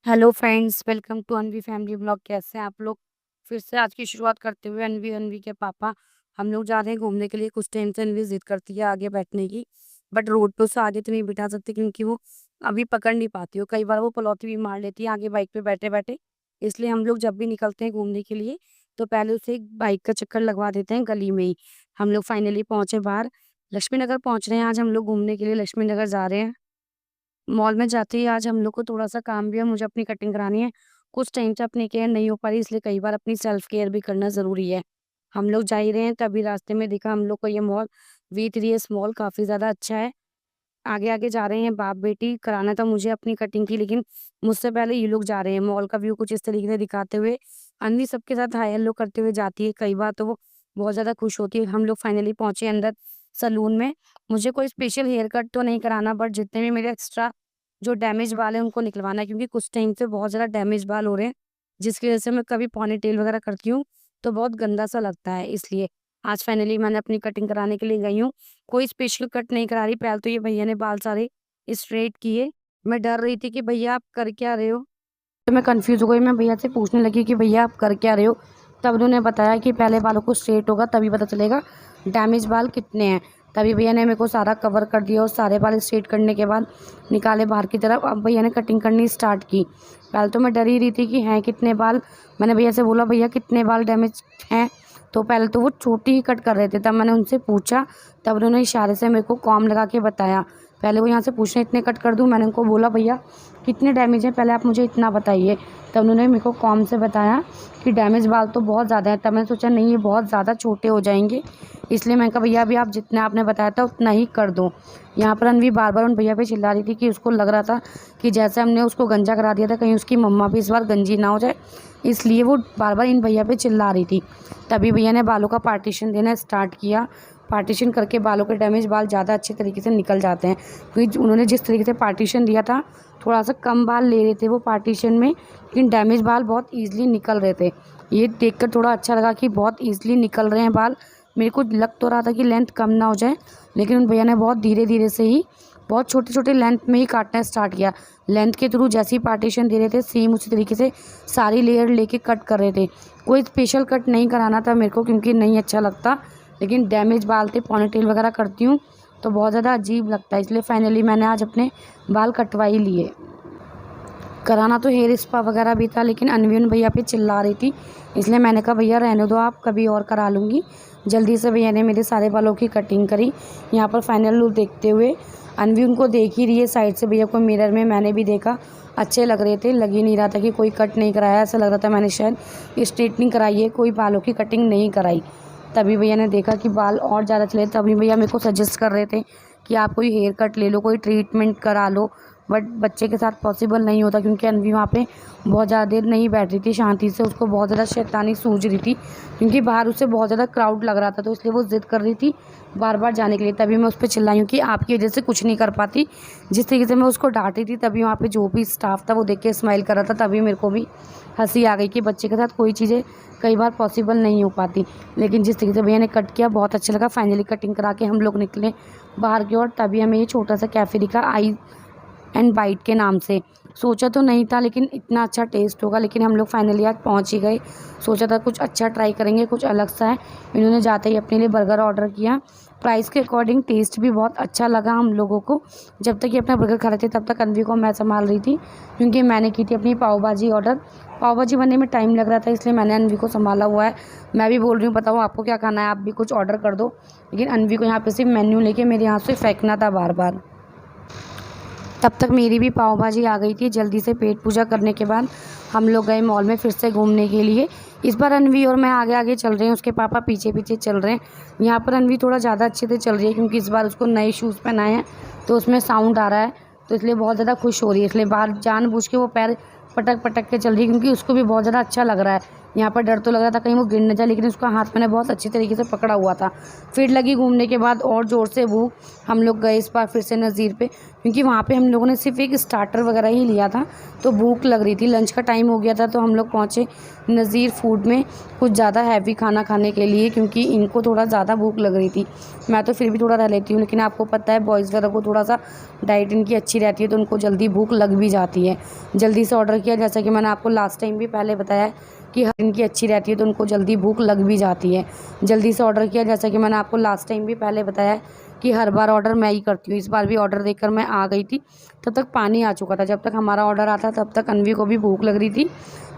Hello friends, welcome to Anvi family blog. कैसे हैं आप लोग? फिर से आज की शुरुआत करते हुए अनवी के पापा हम लोग जा रहे हैं घूमने के लिए। कुछ टाइम से अनवी जिद करती है आगे बैठने की, बट रोड पे उसे आगे तो नहीं बिठा सकते क्योंकि वो अभी पकड़ नहीं पाती हो। कई बार वो पलौती भी मार लेती है आगे बाइक पे बैठे बैठे। इसलिए हम लोग जब भी निकलते हैं घूमने के लिए तो पहले उसे एक बाइक का चक्कर लगवा देते हैं गली में ही। हम लोग फाइनली पहुंचे बाहर, लक्ष्मी नगर पहुंच रहे हैं। आज हम लोग घूमने के लिए लक्ष्मी नगर जा रहे हैं। मॉल में जाते ही आज हम लोग को थोड़ा-सा काम भी है, मुझे अपनी कटिंग करानी है। कुछ टाइम से अपनी केयर नहीं हो पा रही, इसलिए कई बार अपनी सेल्फ केयर भी करना ज़रूरी है। हम लोग जा ही रहे हैं, तभी रास्ते में दिखा हम लोग को ये मॉल, वी3एस मॉल काफ़ी ज़्यादा अच्छा है। आगे-आगे जा रहे हैं बाप-बेटी, कराना था मुझे अपनी कटिंग की, लेकिन मुझसे पहले ये लोग जा रहे हैं। मॉल का व्यू कुछ इस तरीके से दिखाते हुए अन्वी सबके साथ हाय हेलो करते हुए जाती है। कई बार तो वो बहुत ज़्यादा खुश होती है। हम लोग फाइनली पहुँचे अंदर सैलून में। मुझे कोई स्पेशल हेयर कट तो नहीं कराना, बट जितने भी मेरे एक्स्ट्रा जो डैमेज बाल हैं उनको निकलवाना है, क्योंकि कुछ टाइम से बहुत ज़्यादा डैमेज बाल हो रहे हैं, जिसकी वज़ह से मैं कभी पोनीटेल वगैरह करती हूँ तो बहुत गंदा-सा लगता है। इसलिए आज फाइनली मैंने अपनी कटिंग कराने के लिए गई हूँ। कोई स्पेशल कट नहीं करा रही, पहले तो ये भैया ने बाल सारे स्ट्रेट किए। मैं डर रही थी कि भैया आप कर क्या रहे हो? तो मैं कन्फ्यूज़ हो गई, मैं भैया से पूछने लगी कि भैया आप कर क्या रहे हो? तब उन्होंने बताया कि पहले बालों को स्ट्रेट होगा तभी पता चलेगा डैमेज बाल कितने हैं। तभी भैया ने मेरे को सारा कवर कर दिया और सारे बाल स्ट्रेट करने के बाद निकाले बाहर की तरफ। अब भैया ने कटिंग करनी स्टार्ट की। पहले तो मैं डर ही रही थी कि हैं कितने बाल। मैंने भैया से बोला भैया कितने बाल डैमेज हैं? तो पहले तो वो छोटी ही कट कर रहे थे, तब मैंने उनसे पूछा, तब उन्होंने इशारे से मेरे को कॉम लगा के बताया। पहले वो यहाँ से पूछने इतने कट कर दूँ, मैंने उनको बोला भैया कितने डैमेज हैं पहले आप मुझे इतना बताइए। तब उन्होंने मेरे को कॉम से बताया कि डैमेज बाल तो बहुत ज़्यादा है। तब मैंने सोचा नहीं ये बहुत ज़्यादा छोटे हो जाएंगे, इसलिए मैंने कहा भैया अभी आप जितना आपने बताया था उतना ही कर दो। यहाँ पर अनवी बार बार उन भैया पे चिल्ला रही थी कि उसको लग रहा था कि जैसे हमने उसको गंजा करा दिया था कहीं उसकी मम्मा भी इस बार गंजी ना हो जाए, इसलिए वो बार बार इन भैया पे चिल्ला रही थी। तभी भैया ने बालों का पार्टीशन देना स्टार्ट किया। पार्टीशन करके बालों के डैमेज बाल ज़्यादा अच्छे तरीके से निकल जाते हैं, क्योंकि उन्होंने जिस तरीके से पार्टीशन दिया था थोड़ा सा कम बाल ले रहे थे वो पार्टीशन में, लेकिन डैमेज बाल बहुत ईज़िली निकल रहे थे। ये देखकर थोड़ा अच्छा लगा कि बहुत ईज़िली निकल रहे हैं बाल। मेरे को लग तो रहा था कि लेंथ कम ना हो जाए, लेकिन उन भैया ने बहुत धीरे धीरे से ही बहुत छोटे छोटे लेंथ में ही काटना स्टार्ट किया। लेंथ के थ्रू जैसे ही पार्टीशन दे रहे थे सेम उसी तरीके से सारी लेयर लेके कट कर रहे थे। कोई स्पेशल कट नहीं कराना था मेरे को क्योंकि नहीं अच्छा लगता, लेकिन डैमेज बाल थे, पोनीटेल वगैरह करती हूँ तो बहुत ज़्यादा अजीब लगता है, इसलिए फाइनली मैंने आज अपने बाल कटवा ही लिए। कराना तो हेयर स्पा वगैरह भी था, लेकिन अनवी भैया पे चिल्ला रही थी, इसलिए मैंने कहा भैया रहने दो आप कभी और करा लूँगी। जल्दी से भैया ने मेरे सारे बालों की कटिंग करी। यहाँ पर फाइनल लुक देखते हुए अनवी उनको देख ही रही है साइड से भैया को मिरर में। मैंने भी देखा, अच्छे लग रहे थे, लग ही नहीं रहा था कि कोई कट नहीं कराया। ऐसा लग रहा था मैंने शायद स्ट्रेटनिंग कराई है, कोई बालों की कटिंग नहीं कराई। तभी भैया ने देखा कि बाल और ज़्यादा चले, तभी भैया मेरे को सजेस्ट कर रहे थे कि आप कोई हेयर कट ले लो, कोई ट्रीटमेंट करा लो, बट बच्चे के साथ पॉसिबल नहीं होता क्योंकि अनवी वहाँ पे बहुत ज़्यादा देर नहीं बैठ रही थी शांति से। उसको बहुत ज़्यादा शैतानी सूझ रही थी क्योंकि बाहर उसे बहुत ज़्यादा क्राउड लग रहा था, तो इसलिए वो ज़िद कर रही थी बार बार जाने के लिए। तभी मैं उस पर चिल्लाई हूँ कि आपकी वजह से कुछ नहीं कर पाती। जिस तरीके से मैं उसको डांट रही थी तभी वहाँ पर जो भी स्टाफ था वो देख के स्माइल कर रहा था। तभी मेरे को भी हंसी आ गई कि बच्चे के साथ कोई चीज़ें कई बार पॉसिबल नहीं हो पाती। लेकिन जिस तरीके से भैया ने कट किया बहुत अच्छा लगा। फाइनली कटिंग करा के हम लोग निकले बाहर की ओर। तभी हमें ये छोटा सा कैफ़े दिखा, आई एंड बाइट के नाम से। सोचा तो नहीं था लेकिन इतना अच्छा टेस्ट होगा, लेकिन हम लोग फाइनली आज पहुंच ही गए। सोचा था कुछ अच्छा ट्राई करेंगे, कुछ अलग सा है। इन्होंने जाते ही अपने लिए बर्गर ऑर्डर किया। प्राइस के अकॉर्डिंग टेस्ट भी बहुत अच्छा लगा हम लोगों को। जब तक ये अपना बर्गर खा रहे थे तब तक अनवी को मैं संभाल रही थी, क्योंकि मैंने की थी अपनी पाव भाजी ऑर्डर। पाव भाजी बनने में टाइम लग रहा था, इसलिए मैंने अनवी को संभाला हुआ है। मैं भी बोल रही हूँ बताओ आपको क्या खाना है, आप भी कुछ ऑर्डर कर दो, लेकिन अनवी को यहाँ पे सिर्फ मेन्यू लेके मेरे यहाँ से फेंकना था बार बार। तब तक मेरी भी पाव भाजी आ गई थी। जल्दी से पेट पूजा करने के बाद हम लोग गए मॉल में फिर से घूमने के लिए। इस बार अनवी और मैं आगे आगे चल रहे हैं, उसके पापा पीछे पीछे चल रहे हैं। यहाँ पर अनवी थोड़ा ज़्यादा अच्छे से चल रही है क्योंकि इस बार उसको नए शूज़ पहनाए हैं तो उसमें साउंड आ रहा है, तो इसलिए बहुत ज़्यादा खुश हो रही है। इसलिए बाहर जानबूझ के वो पैर पटक पटक के चल रही है क्योंकि उसको भी बहुत ज़्यादा अच्छा लग रहा है यहाँ पर डर तो लग रहा था कहीं वो गिर न जाए, लेकिन उसका हाथ मैंने बहुत अच्छी तरीके से पकड़ा हुआ था। फिर लगी घूमने के बाद और ज़ोर से भूख। हम लोग गए इस बार फिर से नज़ीर पे, क्योंकि वहाँ पे हम लोगों ने सिर्फ एक स्टार्टर वगैरह ही लिया था, तो भूख लग रही थी। लंच का टाइम हो गया था, तो हम लोग पहुँचे नज़ीर फूड में कुछ ज़्यादा हैवी खाना खाने के लिए, क्योंकि इनको थोड़ा ज़्यादा भूख लग रही थी। मैं तो फिर भी थोड़ा रह लेती हूँ, लेकिन आपको पता है बॉयज़ वगैरह को थोड़ा सा डाइट इनकी अच्छी रहती है, तो उनको जल्दी भूख लग भी जाती है। जल्दी से ऑर्डर किया, जैसा कि मैंने आपको लास्ट टाइम भी पहले बताया है कि हर इनकी अच्छी रहती है, तो उनको जल्दी भूख लग भी जाती है। जल्दी से ऑर्डर किया, जैसा कि मैंने आपको लास्ट टाइम भी पहले बताया है कि हर बार ऑर्डर मैं ही करती हूँ। इस बार भी ऑर्डर देकर मैं आ गई थी, तब तक पानी आ चुका था। जब तक हमारा ऑर्डर आता तब तक अन्वी को भी भूख लग रही थी,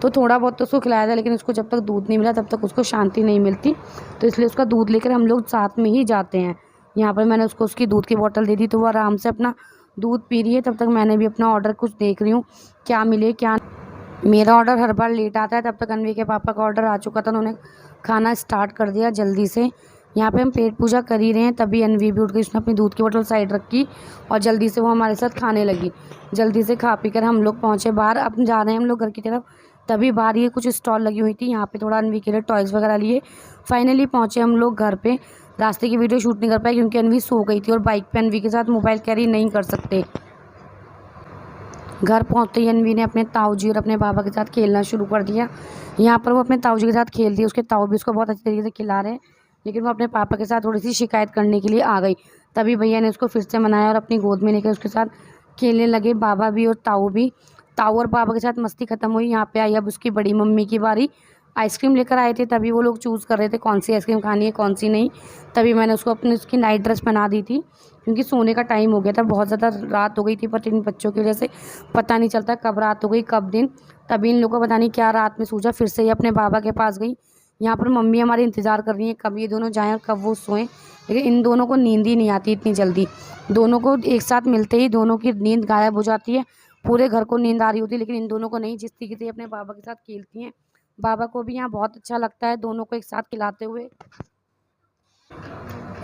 तो थोड़ा बहुत तो उसको खिलाया था, लेकिन उसको जब तक दूध नहीं मिला तब तक उसको शांति नहीं मिलती, तो इसलिए उसका दूध लेकर हम लोग साथ में ही जाते हैं। यहाँ पर मैंने उसको उसकी दूध की बोतल दे दी, तो वो आराम से अपना दूध पी रही है। तब तक मैंने भी अपना ऑर्डर कुछ देख रही हूँ क्या मिले क्या। मेरा ऑर्डर हर बार लेट आता है, तब तक अन्वी के पापा का ऑर्डर आ चुका था, उन्होंने खाना स्टार्ट कर दिया जल्दी से। यहाँ पे हम पेट पूजा कर ही रहे हैं, तभी अन्वी भी उठ गई। उसने अपनी दूध की बोतल साइड रखी और जल्दी से वो हमारे साथ खाने लगी। जल्दी से खा पी कर हम लोग पहुँचे बाहर। अब जा रहे हैं हम लोग घर की तरफ, तभी बाहर ये कुछ स्टॉल लगी हुई थी, यहाँ पे थोड़ा अन्वी के लिए टॉयज़ वगैरह लिए। फाइनली पहुँचे हम लोग घर पे। रास्ते की वीडियो शूट नहीं कर पाए क्योंकि अन्वी सो गई थी, और बाइक पे अन्वी के साथ मोबाइल कैरी नहीं कर सकते। घर पहुँचते ही अन्वी ने अपने ताऊ जी और अपने बाबा के साथ खेलना शुरू कर दिया। यहाँ पर वो अपने ताऊ जी के साथ खेल रही है, उसके ताऊ भी उसको बहुत अच्छी तरीके से खिला रहे हैं, लेकिन वो अपने पापा के साथ थोड़ी सी शिकायत करने के लिए आ गई। तभी भैया ने उसको फिर से मनाया और अपनी गोद में लेकर उसके साथ खेलने लगे, बाबा भी और ताऊ भी। ताऊ और बाबा के साथ मस्ती खत्म हुई। यहाँ पे आई अब उसकी बड़ी मम्मी की बारी। आइसक्रीम लेकर आए थे, तभी वो लोग चूज़ कर रहे थे कौन सी आइसक्रीम खानी है कौन सी नहीं। तभी मैंने उसकी नाइट ड्रेस पहना दी थी, क्योंकि सोने का टाइम हो गया था, बहुत ज़्यादा रात हो गई थी, पर इन बच्चों की वजह से पता नहीं चलता कब रात हो गई कब दिन। तभी इन लोगों को पता नहीं क्या रात में सूझा, फिर से ये अपने बाबा के पास गई। यहाँ पर मम्मी हमारी इंतज़ार कर रही है कब ये दोनों जाएँ और कब वो सोएं, लेकिन इन दोनों को नींद ही नहीं आती इतनी जल्दी। दोनों को एक साथ मिलते ही दोनों की नींद गायब हो जाती है। पूरे घर को नींद आ रही होती है, लेकिन इन दोनों को नहीं। जिस तरीके से ये अपने बाबा के साथ खेलती हैं, बाबा को भी यहाँ बहुत अच्छा लगता है दोनों को एक साथ खिलाते हुए।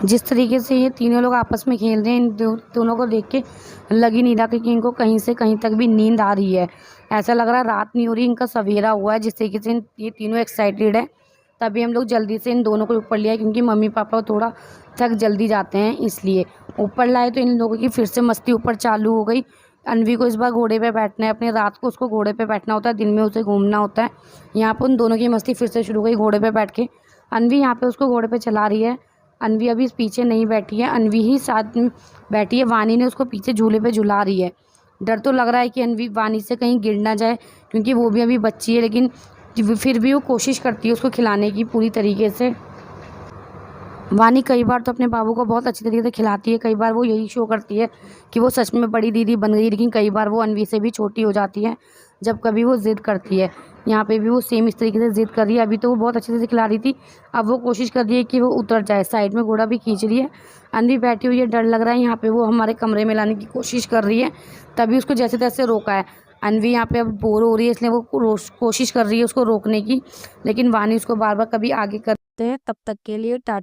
जिस तरीके से ये तीनों लोग आपस में खेल रहे हैं, इन दोनों को देख के लग ही नहीं रहा कि इनको कहीं से कहीं तक भी नींद आ रही है। ऐसा लग रहा है रात नहीं हो रही, इनका सवेरा हुआ है। जिस तरीके से ये तीनों एक्साइटेड है, तभी हम लोग जल्दी से इन दोनों को ऊपर लिया, क्योंकि मम्मी पापा थोड़ा थक जल्दी जाते हैं, इसलिए ऊपर लाए। तो इन लोगों की फिर से मस्ती ऊपर चालू हो गई। अन्वी को इस बार घोड़े पे बैठना है, अपने रात को उसको घोड़े पे बैठना होता है, दिन में उसे घूमना होता है। यहाँ पर उन दोनों की मस्ती फिर से शुरू हो गई घोड़े पे बैठ के। अन्वी यहाँ पे उसको घोड़े पे चला रही है। अन्वी अभी पीछे नहीं बैठी है, अन्वी ही साथ में बैठी है। वानी ने उसको पीछे झूले पे झुला रही है। डर तो लग रहा है कि अन्वी वानी से कहीं गिर ना जाए, क्योंकि वो भी अभी बच्ची है, लेकिन फिर भी वो कोशिश करती है उसको खिलाने की पूरी तरीके से। वानी कई बार तो अपने बाबू को बहुत अच्छी तरीके से खिलाती है, कई बार वो यही शो करती है कि वो सच में बड़ी दीदी बन गई, लेकिन कई बार वो अन्वी से भी छोटी हो जाती है जब कभी वो ज़िद करती है। यहाँ पे भी वो सेम इस तरीके से ज़िद कर रही है। अभी तो वो बहुत अच्छे से खिला रही थी, अब वो कोशिश कर रही है कि वो उतर जाए। साइड में घोड़ा भी खींच रही है, अन्वी बैठी हुई है, डर लग रहा है। यहाँ पे वो हमारे कमरे में लाने की कोशिश कर रही है, तभी उसको जैसे तैसे रोका है। अन्वी यहाँ पे अब बोर हो रही है, इसलिए वो कोशिश कर रही है उसको रोकने की, लेकिन वानी उसको बार बार कभी आगे करते हैं। तब तक के लिए टाटा।